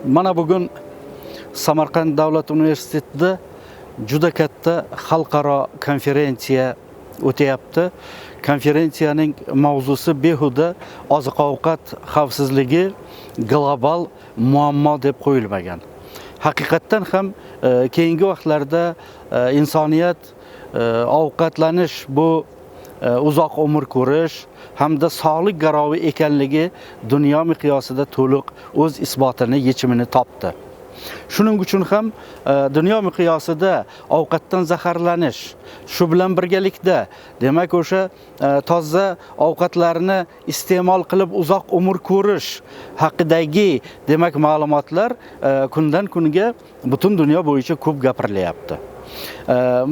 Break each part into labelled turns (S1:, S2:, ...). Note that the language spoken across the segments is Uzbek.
S1: Mana bugun Samarqand davlat universitetida juda katta xalqaro konferensiya o'tyapti. Konferensiyaning mavzusi behuda oziq-ovqat xavfsizligi global muammo deb qo'yilmagan. Haqiqatan ham keyingi vaqtlarda insoniyat ovqatlanish bu uzoq umr ko'rish hamda sog'lik garovi ekanligi dunyo miqyosida to'liq o'z isbotini, yechimini topdi. Shuning uchun ham dunyo miqyosida ovqatdan zaharlanish, shu bilan birgalikda demak o'sha toza ovqatlarni iste'mol qilib uzoq umr ko'rish haqidagi demak ma'lumotlar kundan kunga butun dunyo bo'yicha ko'p gapirilyapti.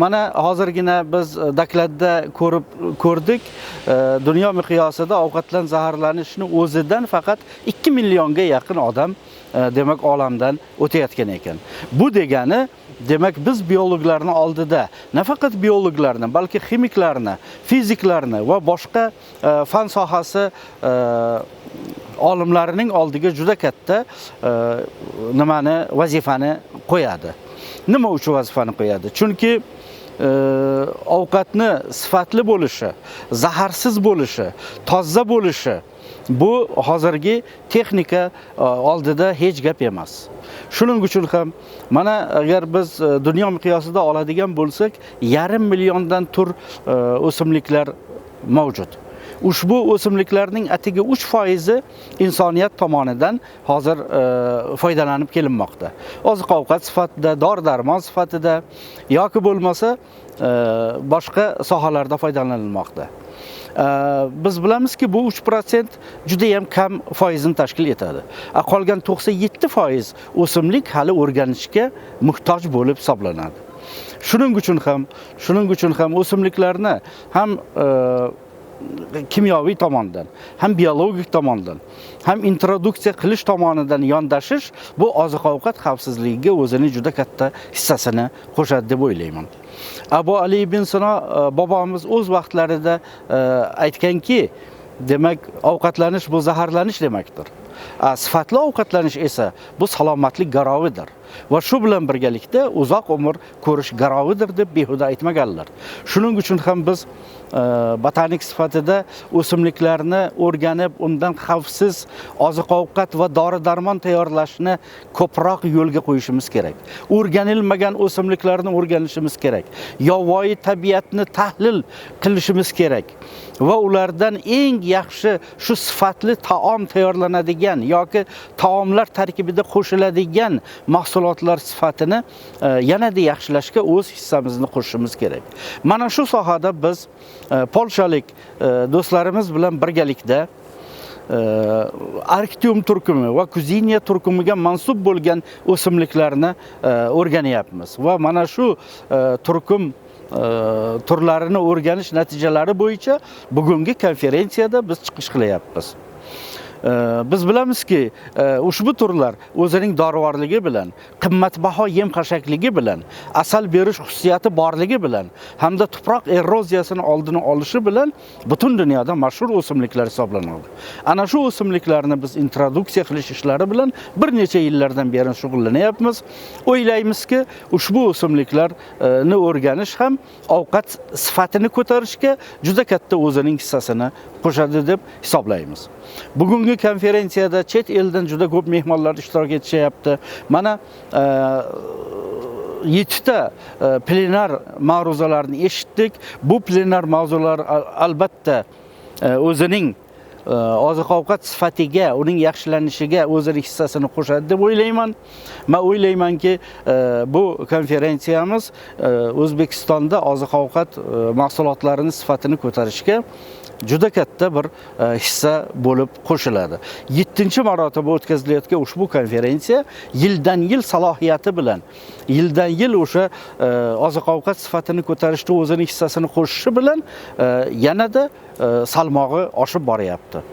S1: Mana hozirgina biz dokladda ko'rdik, dunyo miqyosida ovqatdan zaharlanishni o'zidan faqat 2 millionga yaqin odam demak olamdan o'tayotgan ekan. Bu degani demak biz biologlarning oldida nafaqat biologlarni, balki ximiklarni, fiziklarni va boshqa fan sohasi olimlarining oldiga juda katta vazifani qo'yadi. Nima uchun vazifani qo'yadi? Chunki ovqatni sifatli bo'lishi, zaharsiz bo'lishi, toza bo'lishi bu hozirgi texnika oldida hech gap emas. Shuning uchun ham mana agar biz dunyo miqyosida oladigan bo'lsak, 1,5 milliondan tur o'simliklar mavjud. Ushbu o'simliklarning atigi 3% insoniyat tomonidan hozir foydalanib kelinmoqda. Oziq-ovqat sifatida, dori-darmon sifatida yoki bo'lmasa boshqa sohalarda foydalanilmoqda. Biz bilamizki, bu 3% juda ham kam foizni tashkil etadi. Qolgan 97% o'simlik hali o'rganishga muhtoj bo'lib hisoblanadi. Shuning uchun ham o'simliklarni ham kimyoviy tomondan, ham biologik tomondan, ham introduksiya qilish tomonidan yondashish bu oziq-ovqat xavfsizligiga o'zining juda katta hissasini qo'shadi deb o'ylayman. Abu Ali ibn Sino bobomiz o'z vaqtlarida aytganki, demak ovqatlanish bu zaharlanish demakdir. Sifatli ovqatlanish esa bu salomatlik garovidir. Va shu bilan birgalikda uzoq umr ko'rish garovidir deb behuda aytmaganlar. Shuning uchun ham biz botanik sifatida o'simliklarni o'rganib, undan xavfsiz oziq-ovqat va dori-darmon tayyorlashni ko'proq yo'lga qo'yishimiz kerak. O'rganilmagan o'simliklarni o'rganishimiz kerak. Yovvoyi tabiatni tahlil qilishimiz kerak. Va ulardan eng yaxshi shu sifatli taom tayyorlanadigan yoki taomlar tarkibida qo'shiladigan mahsulotlar sifatini yanada yaxshilashga o'z hissamizni qo'shishimiz kerak. Mana shu sohada biz polshalik do'stlarimiz bilan birgalikda Arctium turkumi va Kuzinia turkumiga mansub bo'lgan o'simliklarni o'rganyapmiz va mana shu turkum turlarini o'rganish natijalari bo'yicha bugungi konferensiyada biz chiqish qilyapmiz. Biz bilamizki, ushbu turlar o'zining dorivorligi bilan, qimmatbaho yem-xashakligi bilan, asal berish xususiyati borligi bilan hamda tuproq eroziyasini oldini olishi bilan butun dunyoda mashhur o'simliklar hisoblanadi. Ana shu o'simliklarni biz introduksiya qilish ishlari bilan bir necha yillardan beri shug'ullanyapmiz. O'ylaymizki, ushbu o'simliklarni o'rganish ham ovqat sifatini ko'tarishga juda katta o'zining hissasini qo'shadi deb hisoblaymiz. Bugungi konferensiyada chet eldan juda ko'p mehmonlar ishtirok etishyapti. Mana 7 ta plenar ma'ruzalarni eshitdik. Bu plenar mavzular albatta o'zining oziq-ovqat sifatiga, uning yaxshilanishiga o'zining hissasini qo'shadi deb o'ylayman. Men o'ylaymanki, bu konferensiyamiz O'zbekistonda oziq-ovqat mahsulotlarining sifatini ko'tarishga juda katta bir hissa bo'lib qo'shiladi. 7-marotaba o'tkazilayotgan ushbu konferensiya yildan yil salohiyati bilan, yildan yil o'sha oziq-ovqat sifatini ko'tarishda o'zining hissasini qo'shishi bilan yanada salmog'i oshib boryapti.